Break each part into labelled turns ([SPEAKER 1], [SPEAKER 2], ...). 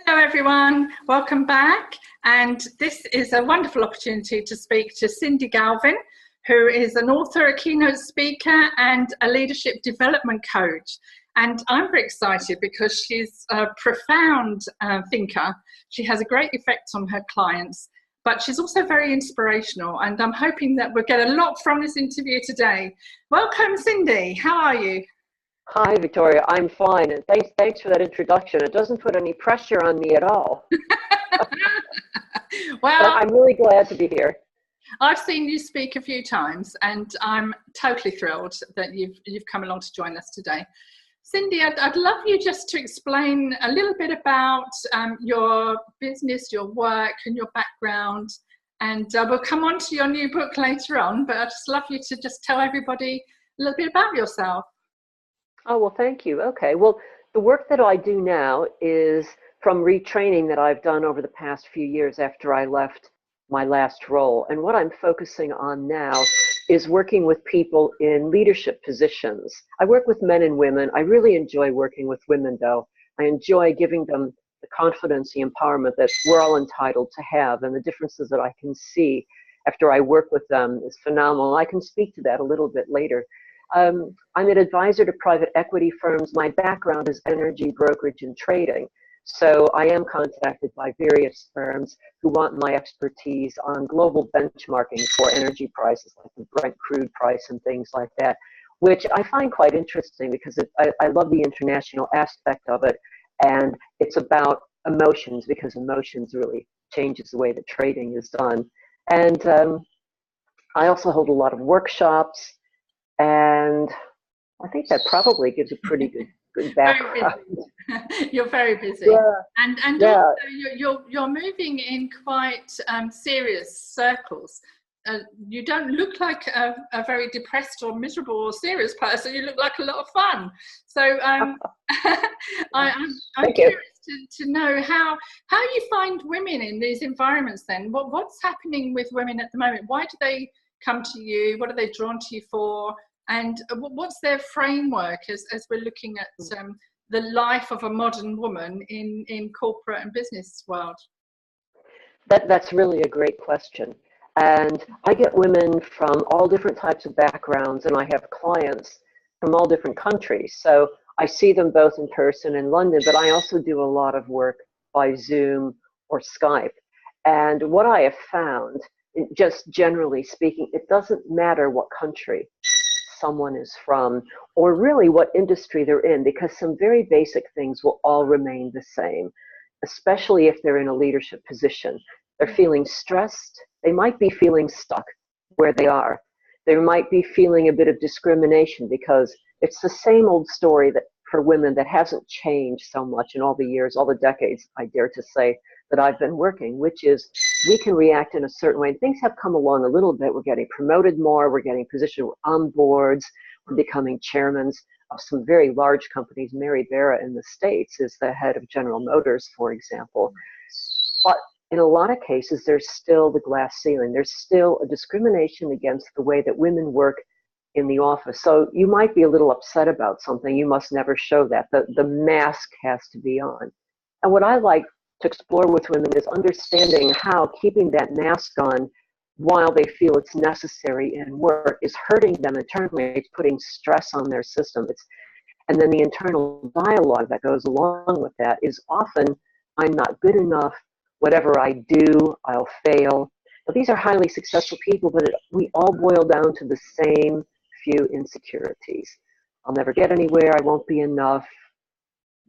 [SPEAKER 1] Hello everyone, welcome back, and this is a wonderful opportunity to speak to Cindy Galvin, who is an author, a keynote speaker and a leadership development coach. And I'm very excited because she's a profound thinker. She has a great effect on her clients, but she's also very inspirational, and I'm hoping that we'll get a lot from this interview today. Welcome Cindy, how are you?
[SPEAKER 2] Hi, Victoria. I'm fine, and thanks for that introduction. It doesn't put any pressure on me at all.
[SPEAKER 1] Well,
[SPEAKER 2] I'm really glad to be here.
[SPEAKER 1] I've seen you speak a few times, and I'm totally thrilled that you've come along to join us today. Cindy, I'd love you just to explain a little bit about your business, your work, and your background, and we'll come on to your new book later on. But I'd just love you to just tell everybody a little bit about yourself.
[SPEAKER 2] Oh, well, thank you. Okay. Well, the work that I do now is from retraining that I've done over the past few years after I left my last role. And what I'm focusing on now is working with people in leadership positions. I work with men and women. I really enjoy working with women, though. I enjoy giving them the confidence, the empowerment that we're all entitled to have, and the differences that I can see after I work with them is phenomenal. I can speak to that a little bit later. I'm an advisor to private equity firms. My background is energy brokerage and trading. So I am contacted by various firms who want my expertise on global benchmarking for energy prices, like the Brent crude price and things like that, which I find quite interesting because I love the international aspect of it. And it's about emotions, because emotions really changes the way that trading is done. And I also hold a lot of workshops. And I think that probably gives a pretty good background.
[SPEAKER 1] Very busy. You're very busy.
[SPEAKER 2] Yeah.
[SPEAKER 1] And
[SPEAKER 2] Yeah.
[SPEAKER 1] also you're moving in quite serious circles. You don't look like a very depressed or miserable or serious person. You look like a lot of fun. So I'm curious to know how you find women in these environments then. What's happening with women at the moment? Why do they come to you? What are they drawn to you for? And what's their framework as we're looking at the life of a modern woman in corporate and business world?
[SPEAKER 2] That's really a great question. And I get women from all different types of backgrounds, and I have clients from all different countries. So I see them both in person in London, but I also do a lot of work by Zoom or Skype. And what I have found, just generally speaking, it doesn't matter what country someone is from, or really what industry they're in, because some very basic things will all remain the same, especially if they're in a leadership position. They're feeling stressed. They might be feeling stuck where they are. They might be feeling a bit of discrimination because it's the same old story that for women that hasn't changed so much in all the years, all the decades, I dare to say, that I've been working, which is we can react in a certain way. And things have come along a little bit. We're getting promoted more. We're getting positioned on boards. We're becoming chairmen of some very large companies. Mary Barra in the States is the head of General Motors, for example. But in a lot of cases, there's still the glass ceiling. There's still a discrimination against the way that women work in the office. So you might be a little upset about something. You must never show that. The mask has to be on. And what I like to explore with women is understanding how keeping that mask on while they feel it's necessary in work is hurting them internally. It's putting stress on their system. And then the internal dialogue that goes along with that is often, I'm not good enough, whatever I do, I'll fail. But these are highly successful people, but we all boil down to the same few insecurities. I'll never get anywhere, I won't be enough,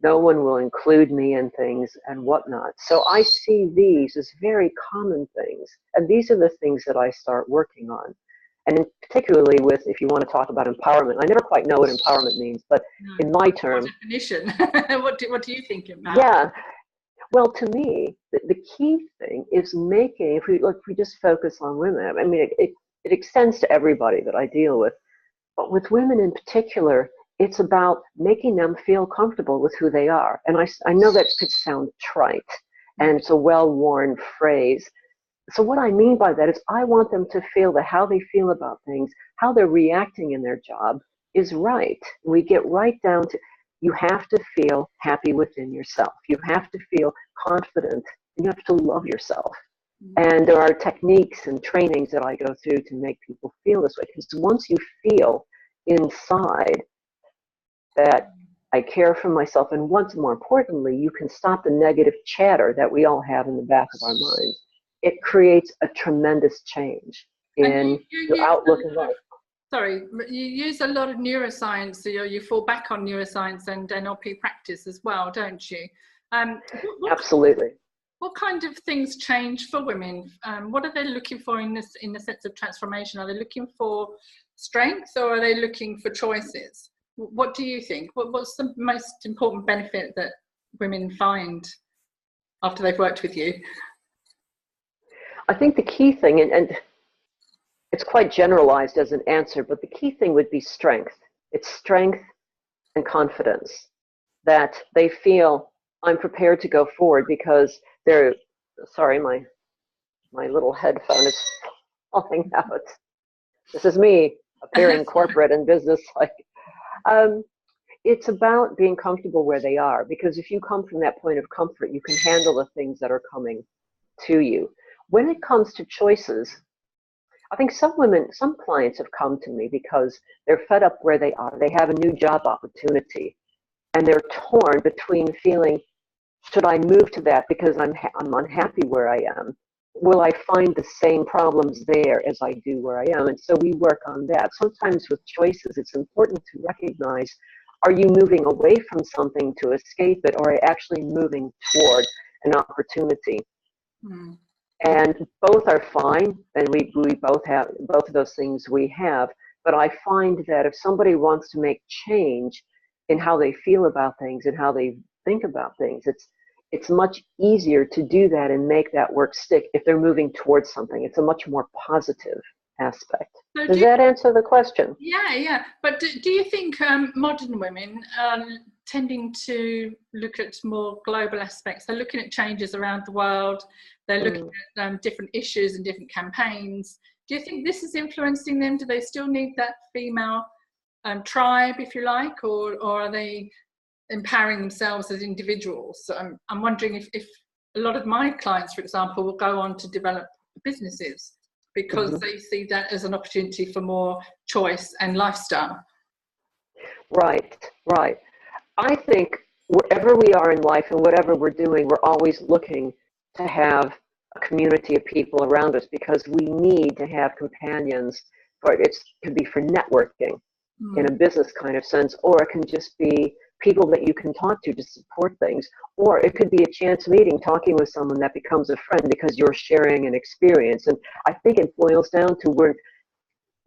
[SPEAKER 2] no one will include me in things and whatnot. So I see these as very common things. And these are the things that I start working on. And particularly with, if you want to talk about empowerment, I never quite know what empowerment means, but in my term.
[SPEAKER 1] Definition. What do you think about?
[SPEAKER 2] Yeah. Well, to me, the key thing is making, if we just focus on women, I mean, it extends to everybody that I deal with, but with women in particular, it's about making them feel comfortable with who they are. And I know that could sound trite, and it's a well-worn phrase. So what I mean by that is I want them to feel that how they feel about things, how they're reacting in their job is right. We get right down to, you have to feel happy within yourself. You have to feel confident. You have to love yourself. And there are techniques and trainings that I go through to make people feel this way. Because once you feel inside that I care for myself, and once more importantly, you can stop the negative chatter that we all have in the back of our minds. It creates a tremendous change in your outlook in life.
[SPEAKER 1] Sorry, you use a lot of neuroscience, so you fall back on neuroscience and NLP practice as well, don't you?
[SPEAKER 2] Absolutely.
[SPEAKER 1] What kind of things change for women? What are they looking for in the sense of transformation? Are they looking for strength, or are they looking for choices? What do you think? What's the most important benefit that women find after they've worked with you?
[SPEAKER 2] I think the key thing, and it's quite generalized as an answer, but the key thing would be strength. It's strength and confidence, that they feel I'm prepared to go forward because they're, sorry, my little headphone is falling out. This is me appearing corporate and business like. It's about being comfortable where they are, because if you come from that point of comfort, you can handle the things that are coming to you. When it comes to choices, I think some clients have come to me because they're fed up where they are. They have a new job opportunity, and they're torn between feeling, should I move to that because I'm unhappy where I am? Will I find the same problems there as I do where I am? And so we work on that. Sometimes with choices, it's important to recognize, are you moving away from something to escape it, or are you actually moving toward an opportunity? Mm. And both are fine, and we both have both of those things we have. But I find that if somebody wants to make change in how they feel about things and how they think about things, it's much easier to do that and make that work stick if they're moving towards something. It's a much more positive aspect. So Does that answer the question?
[SPEAKER 1] Yeah. But do you think modern women are tending to look at more global aspects? They're looking at changes around the world. They're looking at different issues and different campaigns. Do you think this is influencing them? Do they still need that female tribe, if you like, or are they empowering themselves as individuals? So I'm wondering if a lot of my clients, for example, will go on to develop businesses because they see that as an opportunity for more choice and lifestyle.
[SPEAKER 2] Right. I think wherever we are in life and whatever we're doing, we're always looking to have a community of people around us, because we need to have companions. It could be for networking in a business kind of sense, or it can just be people that you can talk to support things, or it could be a chance meeting, talking with someone that becomes a friend because you're sharing an experience. And I think it boils down to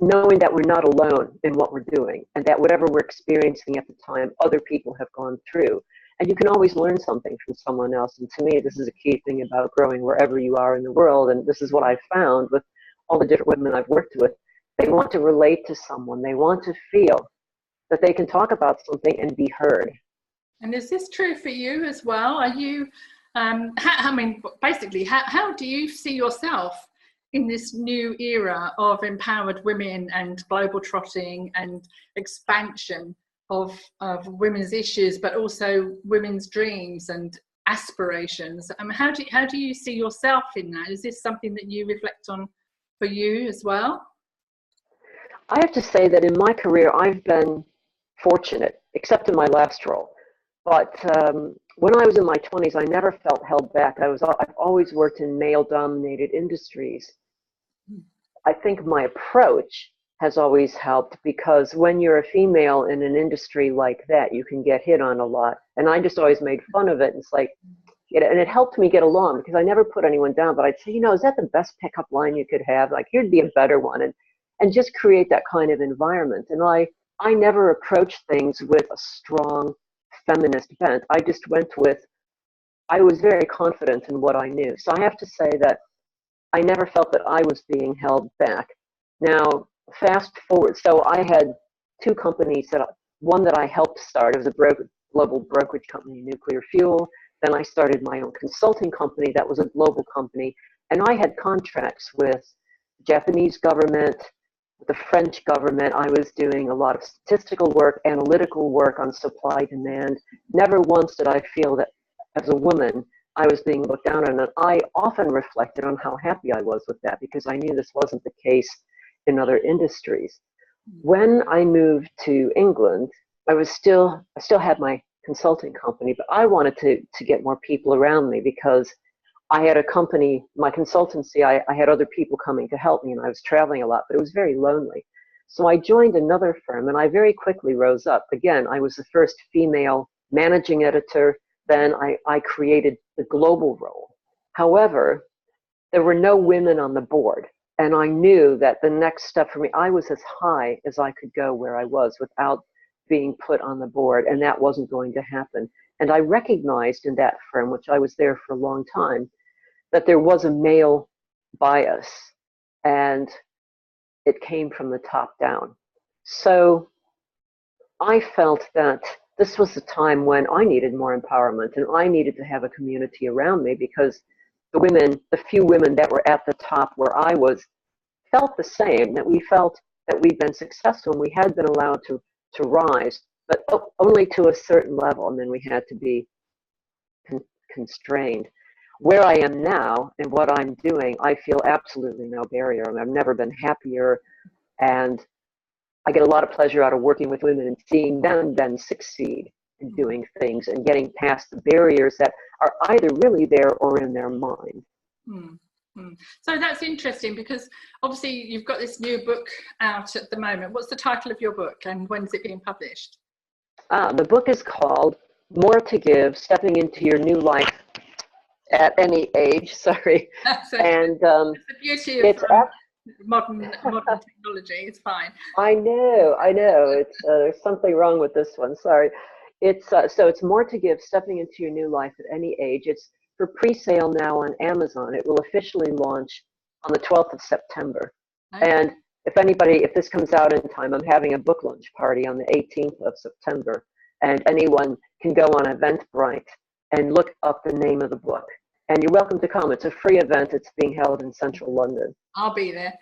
[SPEAKER 2] knowing that we're not alone in what we're doing, and that whatever we're experiencing at the time, other people have gone through. And you can always learn something from someone else. And to me, this is a key thing about growing wherever you are in the world. And this is what I've found with all the different women I've worked with. They want to relate to someone. They want to feel that they can talk about something and be heard.
[SPEAKER 1] And is this true for you as well? Are you, basically, how do you see yourself in this new era of empowered women and global trotting and expansion of women's issues, but also women's dreams and aspirations? How do you see yourself in that? Is this something that you reflect on for you as well?
[SPEAKER 2] I have to say that in my career, I've been fortunate, except in my last role. But when I was in my 20s, I never felt held back. I've always worked in male-dominated industries. I think my approach has always helped, because when you're a female in an industry like that, you can get hit on a lot. And I just always made fun of it. It's like, and it helped me get along, because I never put anyone down. But I'd say, is that the best pickup line you could have? Like, here'd be a better one. And just create that kind of environment. And I never approached things with a strong feminist bent. I just I was very confident in what I knew. So I have to say that I never felt that I was being held back. Now, fast forward, so I had two companies, one that I helped start. It was a global brokerage company, nuclear fuel. Then I started my own consulting company that was a global company. And I had contracts with the Japanese government, the French government. I was doing a lot of statistical work, analytical work on supply demand. Never once did I feel that as a woman, I was being looked down on. And I often reflected on how happy I was with that because I knew this wasn't the case in other industries. When I moved to England, I still had my consulting company, but I wanted to get more people around me because I had a company, my consultancy, I had other people coming to help me and I was traveling a lot, but it was very lonely. So I joined another firm and I very quickly rose up. Again, I was the first female managing editor. Then I created the global role. However, there were no women on the board. And I knew that the next step for me, I was as high as I could go where I was without being put on the board, and that wasn't going to happen. And I recognized in that firm, which I was there for a long time, that there was a male bias, and it came from the top down. So I felt that this was the time when I needed more empowerment, and I needed to have a community around me because the few women that were at the top where I was, felt the same, that we felt that we'd been successful and we had been allowed to rise, but only to a certain level, and then we had to be constrained. Where I am now and what I'm doing, I feel absolutely no barrier. I mean, I've never been happier, and I get a lot of pleasure out of working with women and seeing them then succeed in doing things and getting past the barriers that are either really there or in their mind.
[SPEAKER 1] So that's interesting because obviously you've got this new book out at the moment. What's the title of your book and when's it being published?
[SPEAKER 2] The book is called More to Give, Stepping into Your New Life at Any Age. Sorry. And
[SPEAKER 1] it's the beauty of modern technology. It's fine.
[SPEAKER 2] I know. It's there's something wrong with this one. Sorry. It's so it's More to Give, Stepping into Your New Life at Any Age. It's for pre-sale now on Amazon. It will officially launch on the 12th of September. Okay. And if this comes out in time, I'm having a book launch party on the 18th of September. And anyone can go on Eventbrite and look up the name of the book. And you're welcome to come. It's a free event. It's being held in central London.
[SPEAKER 1] I'll be there.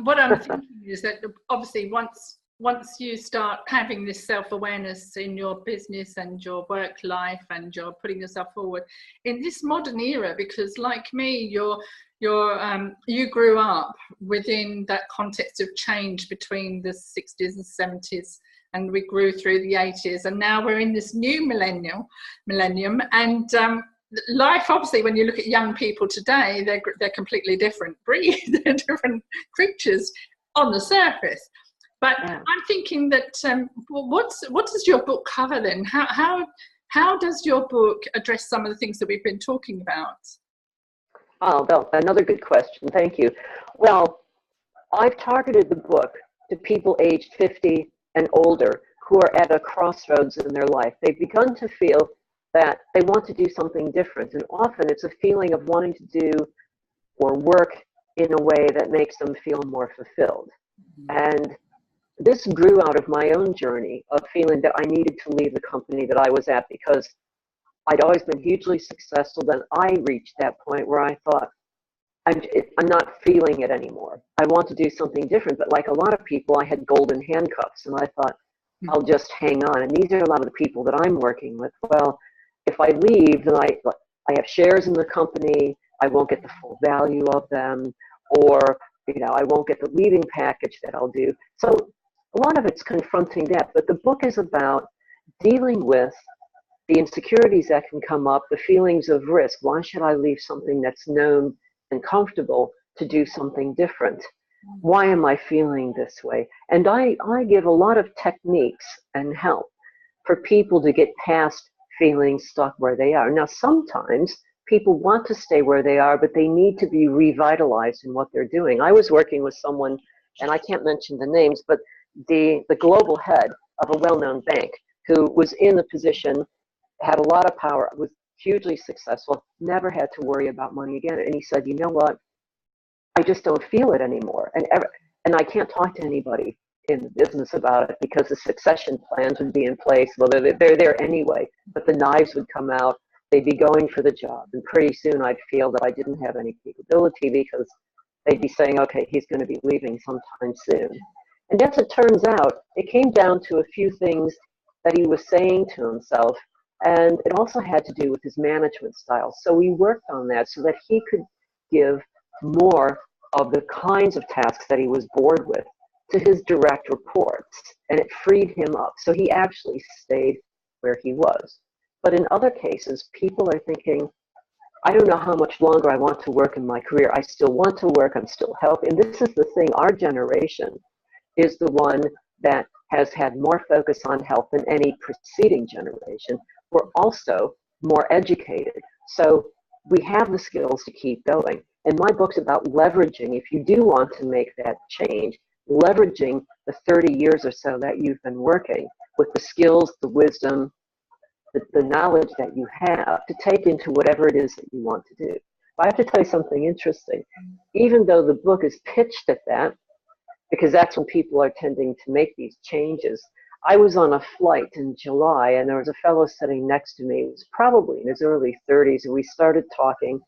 [SPEAKER 1] What I'm thinking is that obviously once you start having this self-awareness in your business and your work life and you're putting yourself forward in this modern era, because like me, you grew up within that context of change between the 60s and 70s, and we grew through the 80s, and now we're in this new millennium, and life, obviously, when you look at young people today, they're completely different breed, they're different creatures on the surface. But yeah. I'm thinking that what does your book cover then? How does your book address some of the things that we've been talking about?
[SPEAKER 2] Oh, well, another good question. Thank you. Well, I've targeted the book to people aged 50 and older who are at a crossroads in their life. They've begun to feel that they want to do something different, and often it's a feeling of wanting to do or work in a way that makes them feel more fulfilled. And this grew out of my own journey of feeling that I needed to leave the company that I was at because I'd always been hugely successful. Then I reached that point where I thought, I'm not feeling it anymore. I want to do something different. But like a lot of people, I had golden handcuffs, and I thought, I'll just hang on. And these are a lot of the people that I'm working with. Well, if I leave, then I have shares in the company. I won't get the full value of them, or I won't get the leaving package that I'll do. So a lot of it's confronting that, but the book is about dealing with the insecurities that can come up, the feelings of risk. Why should I leave something that's known and comfortable to do something different? Why am I feeling this way? And I give a lot of techniques and help for people to get past feeling stuck where they are. Now, sometimes people want to stay where they are, but they need to be revitalized in what they're doing. I was working with someone, and I can't mention the names, but the global head of a well-known bank who was in the position, had a lot of power, was hugely successful, never had to worry about money again. And he said, you know what? I just don't feel it anymore. And I can't talk to anybody in the business about it because the succession plans would be in place. Well, they're there anyway, but the knives would come out. They'd be going for the job. And pretty soon I'd feel that I didn't have any capability because they'd be saying, okay, he's going to be leaving sometime soon. And as it turns out, it came down to a few things that he was saying to himself, and it also had to do with his management style. So we worked on that so that he could give more of the kinds of tasks that he was bored with to his direct reports, and it freed him up. So he actually stayed where he was. But in other cases, people are thinking, I don't know how much longer I want to work in my career. I still want to work. I'm still healthy. And this is the thing. Our generation is the one that has had more focus on health than any preceding generation. We're also more educated. So we have the skills to keep going. And my book's about leveraging, if you do want to make that change, leveraging the 30 years or so that you've been working with the skills, the wisdom, the knowledge that you have to take into whatever it is that you want to do. I have to tell you something interesting. Even though the book is pitched at that, because that's when people are tending to make these changes, I was on a flight in July, and there was a fellow sitting next to me. He was probably in his early 30s, and we started talking,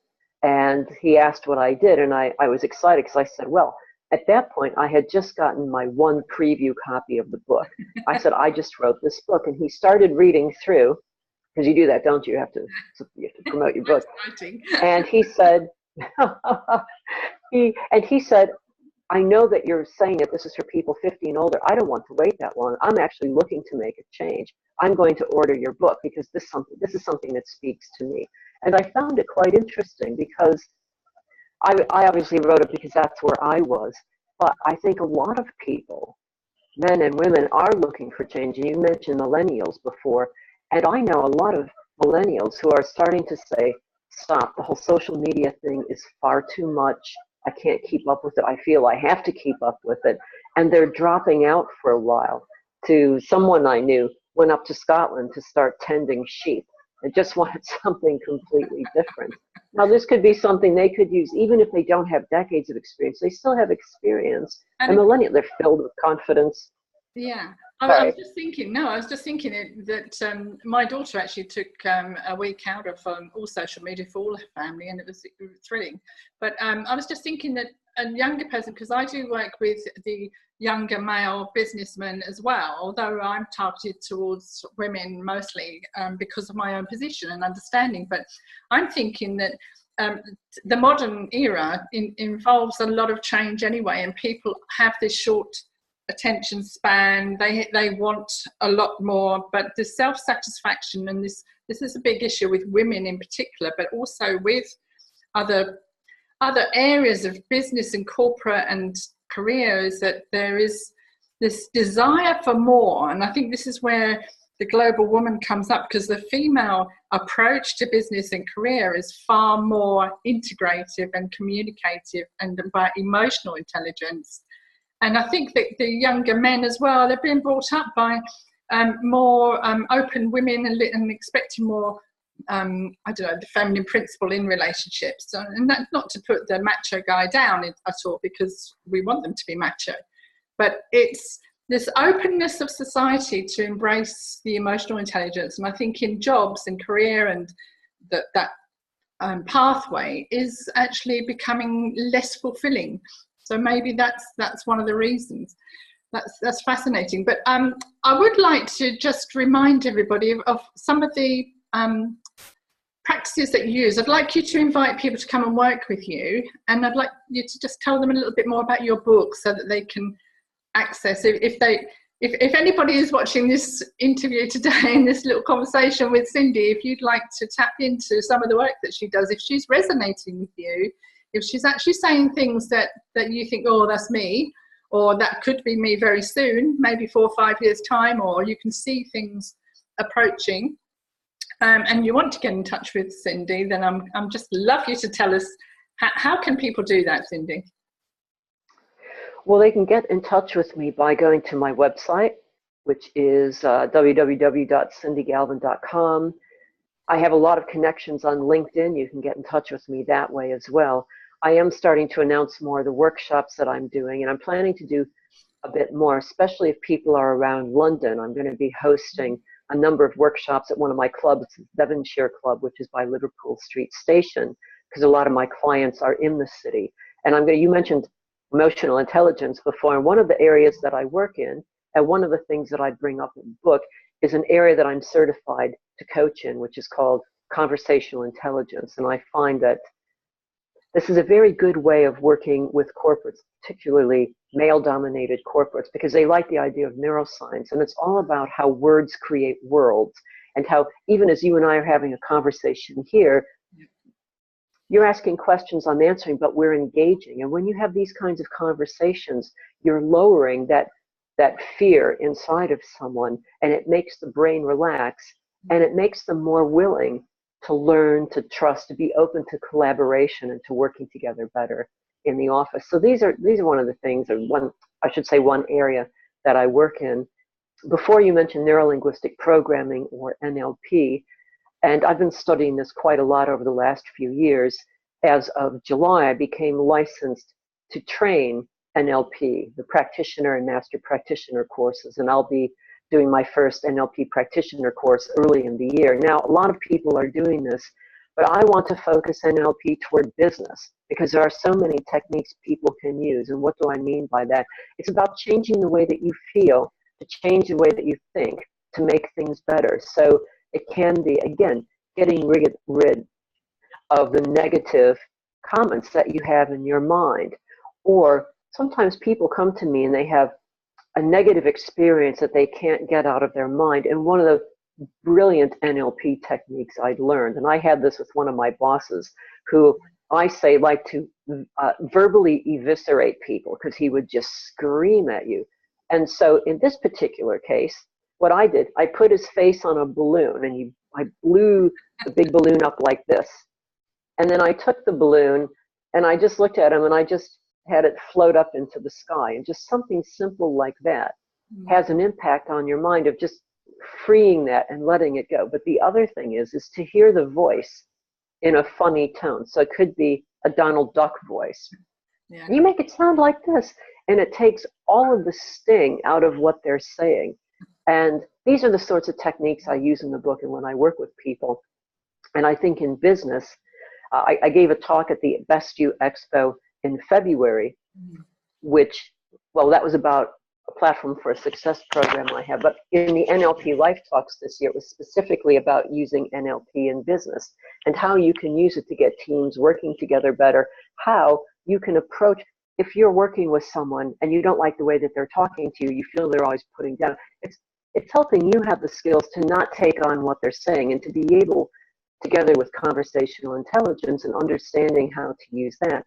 [SPEAKER 2] and he asked what I did, and I was excited because I said, well, at that point, I had just gotten my one preview copy of the book. I said, I just wrote this book, and he started reading through, because you do that, don't you? You have to promote your book. And he said, he said, I know that you're saying that this is for people 50 and older. I don't want to wait that long. I'm actually looking to make a change. I'm going to order your book because this is something that speaks to me. And I found it quite interesting because I obviously wrote it because that's where I was. But I think a lot of people, men and women, are looking for change. And you mentioned millennials before. And I know a lot of millennials who are starting to say, stop, the whole social media thing is far too much. I can't keep up with it. I feel I have to keep up with it. And they're dropping out for a while. Someone I knew went up to Scotland to start tending sheep and just wanted something completely different. Now, this could be something they could use, even if they don't have decades of experience. They still have experience. And millennials, they're filled with confidence.
[SPEAKER 1] Yeah. I was just thinking, that my daughter actually took a week out of all social media for all her family, and it was thrilling. But I was just thinking that a younger person, because I do work with the younger male businessmen as well, although I'm targeted towards women mostly because of my own position and understanding. But I'm thinking that the modern era involves a lot of change anyway, and people have this short attention span. They want a lot more, but the self-satisfaction, and this is a big issue with women in particular, but also with other areas of business and corporate and career, is that there is this desire for more. And I think this is where the global woman comes up, because the female approach to business and career is far more integrative and communicative and about emotional intelligence. And I think that the younger men as well, they're being brought up by more open women and expecting more, the feminine principle in relationships. And that's not to put the macho guy down at all, because we want them to be macho. But it's this openness of society to embrace the emotional intelligence. And I think in jobs and career and that pathway is actually becoming less fulfilling. So maybe that's one of the reasons. That's fascinating. But I would like to just remind everybody of some of the practices that you use. I'd like you to invite people to come and work with you, and I'd like you to just tell them a little bit more about your book so that they can access it. If anybody is watching this interview today and this little conversation with Cindy, if you'd like to tap into some of the work that she does, if she's resonating with you, if she's actually saying things that you think, oh, that's me, or that could be me very soon, maybe 4 or 5 years time, or you can see things approaching, and you want to get in touch with Cindy, then I'm just love you to tell us how can people do that, Cindy?
[SPEAKER 2] Well, they can get in touch with me by going to my website, which is www.cindygalvin.com. I have a lot of connections on LinkedIn. You can get in touch with me that way as well. I am starting to announce more of the workshops that I'm doing, and I'm planning to do a bit more, especially if people are around London. I'm going to be hosting a number of workshops at one of my clubs, Devonshire Club, which is by Liverpool Street Station, because a lot of my clients are in the city. And you mentioned emotional intelligence before, and one of the areas that I work in, and one of the things that I bring up in the book, is an area that I'm certified to coach in, which is called conversational intelligence. And I find that this is a very good way of working with corporates, particularly male-dominated corporates, because they like the idea of neuroscience. And it's all about how words create worlds, and how even as you and I are having a conversation here, you're asking questions, I'm answering, but we're engaging. And when you have these kinds of conversations, you're lowering that fear inside of someone, and it makes the brain relax, and it makes them more willing to learn, to trust, to be open to collaboration and to working together better in the office. So these are one of the things, or one area that I work in. Before, you mentioned neurolinguistic programming, or NLP, and I've been studying this quite a lot over the last few years. As of July, I became licensed to train NLP, the practitioner and master practitioner courses, and I'll be doing my first NLP practitioner course early in the year. Now, a lot of people are doing this, but I want to focus NLP toward business, because there are so many techniques people can use. And what do I mean by that? It's about changing the way that you feel, to change the way that you think, to make things better. So it can be, again, getting rid of the negative comments that you have in your mind. Or sometimes people come to me and they have a negative experience that they can't get out of their mind. And one of the brilliant NLP techniques I'd learned, and I had this with one of my bosses, who I say like to verbally eviscerate people, because he would just scream at you. And so in this particular case, what I did, I put his face on a balloon, and I blew the big balloon up like this. And then I took the balloon and I just looked at him, and I just had it float up into the sky. And just something simple like that has an impact on your mind, of just freeing that and letting it go. But the other thing is to hear the voice in a funny tone. So it could be a Donald Duck voice. Yeah. You make it sound like this, and it takes all of the sting out of what they're saying. And these are the sorts of techniques I use in the book and when I work with people. And I think in business, I gave a talk at the Best You Expo in February, which, well, that was about a platform for a success program I have. But in the NLP Life Talks this year, it was specifically about using NLP in business and how you can use it to get teams working together better, how you can approach, if you're working with someone and you don't like the way that they're talking to you, you feel they're always putting down, it's helping you have the skills to not take on what they're saying, and to be able, together with conversational intelligence and understanding how to use that,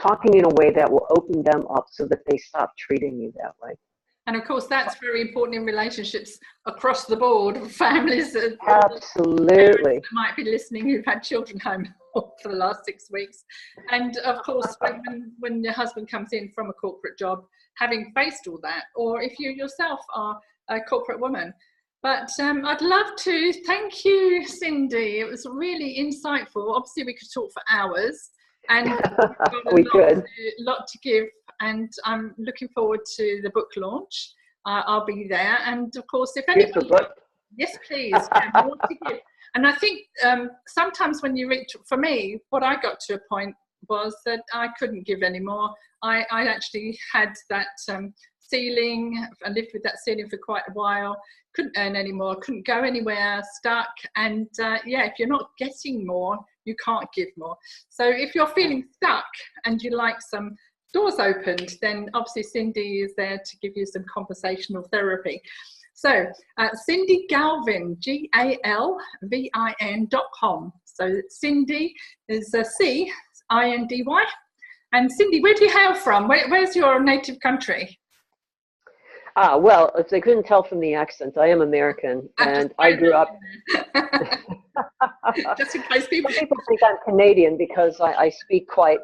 [SPEAKER 2] talking in a way that will open them up so that they stop treating you that way.
[SPEAKER 1] And of course, that's very important in relationships across the board, families.
[SPEAKER 2] Absolutely.
[SPEAKER 1] That might be listening who've had children home for the last 6 weeks. And of course, when your husband comes in from a corporate job, having faced all that, or if you yourself are a corporate woman. But I'd love to thank you, Cindy. It was really insightful. Obviously, we could talk for hours. And
[SPEAKER 2] we could.
[SPEAKER 1] A lot to give, and I'm looking forward to the book launch. I'll be there, and of course, if anyone, yes, please, more to give. And I think sometimes when you reach, for me, what I got to a point was that I couldn't give anymore. I actually had that ceiling. I lived with that ceiling for quite a while. Couldn't earn anymore. Couldn't go anywhere. Stuck. And yeah, if you're not getting more, you can't give more. So if you're feeling stuck and you like some doors opened, then obviously Cindy is there to give you some conversational therapy. So Cindy Galvin, GALVIN.com. So Cindy is CINDY. And Cindy, where do you hail from? Where's your native country?
[SPEAKER 2] Well, if they couldn't tell from the accent, I am American, and I grew up.
[SPEAKER 1] Just in case people
[SPEAKER 2] think I'm Canadian because I speak quite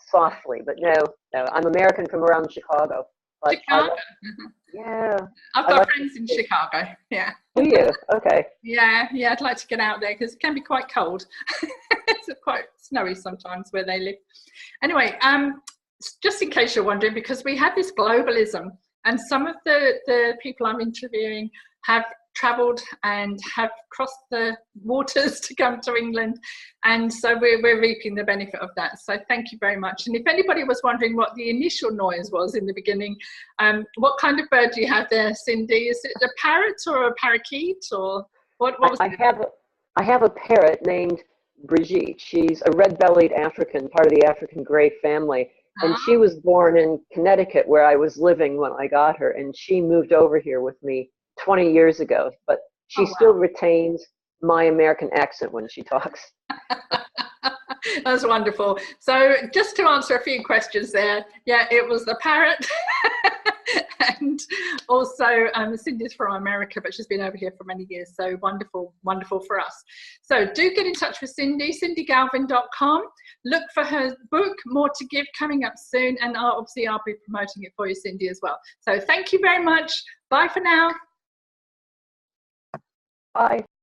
[SPEAKER 2] softly, but no, I'm American from around Chicago. But
[SPEAKER 1] Chicago?
[SPEAKER 2] Yeah.
[SPEAKER 1] I've got friends in Chicago, yeah.
[SPEAKER 2] Do you? Okay.
[SPEAKER 1] Yeah, I'd like to get out there because it can be quite cold. It's quite snowy sometimes where they live. Anyway, just in case you're wondering, because we have this globalism, and some of the people I'm interviewing have travelled and have crossed the waters to come to England, and so we're reaping the benefit of that. So thank you very much. And if anybody was wondering what the initial noise was in the beginning, what kind of bird do you have there, Cindy? Is it a parrot or a parakeet, or what was it?
[SPEAKER 2] I have a parrot named Brigitte. She's a red-bellied African, part of the African gray family. And she was born in Connecticut, where I was living when I got her. And she moved over here with me 20 years ago. But she still retains my American accent when she talks.
[SPEAKER 1] That's wonderful. So just to answer a few questions there, yeah, it was the parrot. And also Cindy's from America, but she's been over here for many years. So wonderful, wonderful for us. So do get in touch with Cindy, cindygalvin.com. Look for her book, More to Give, coming up soon. And obviously I'll be promoting it for you, Cindy, as well. So thank you very much. Bye for now.
[SPEAKER 2] Bye.